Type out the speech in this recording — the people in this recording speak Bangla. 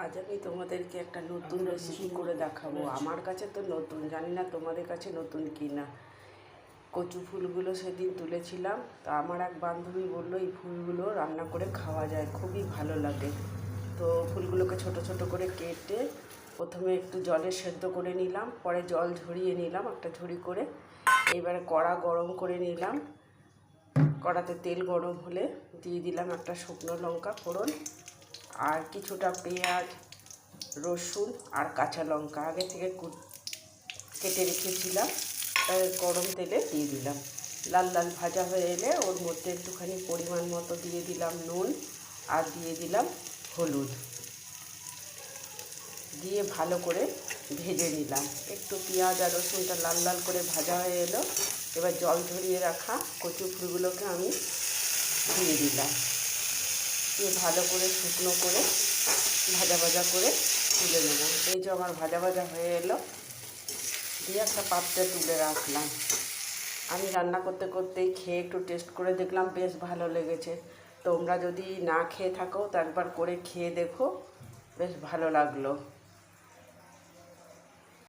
আজ আমি তোমাদেরকে একটা নতুন রেসিপি করে দেখাবো। আমার কাছে তো নতুন, জানি না তোমাদের কাছে নতুন কি না। কচু ফুলগুলো সেদিন তুলেছিলাম, তা আমার এক বান্ধবী বললো এই ফুলগুলো রান্না করে খাওয়া যায়, খুবই ভালো লাগে। তো ফুলগুলোকে ছোট ছোট করে কেটে প্রথমে একটু জলে সেদ্ধ করে নিলাম, পরে জল ঝরিয়ে নিলাম একটা ঝুড়ি করে। এইবারে কড়া গরম করে নিলাম, কড়াতে তেল গরম হলে দিয়ে দিলাম একটা শুকনো লঙ্কা ফোড়ন, আর কিছুটা পেঁয়াজ, রসুন আর কাঁচা লঙ্কা আগে থেকে কেটে রেখেছিলাম, গরম তেলে দিয়ে দিলাম। লাল লাল ভাজা হয়ে এলে ওর মধ্যে একটুখানি পরিমাণ মতো দিয়ে দিলাম নুন, আর দিয়ে দিলাম হলুদ, দিয়ে ভালো করে ভেজে নিলাম। একটু পেঁয়াজ আর রসুনটা লাল লাল করে ভাজা হয়ে এলো। এবার জল ঝরিয়ে রাখা কচু ফুলগুলোকে আমি দিয়ে দিলাম, দিয়ে ভালো করে শুকনো করে ভাজা ভাজা করে তুলে নেব। এই যে আমার ভাজা ভাজা হয়ে এলো, দিয়ে একটা পাত্রে তুলে রাখলাম। আমি রান্না করতে করতেই খেয়ে একটু টেস্ট করে দেখলাম, বেশ ভালো লেগেছে। তোমরা যদি না খেয়ে থাকো তো একবার করে খেয়ে দেখো, বেশ ভালো লাগলো।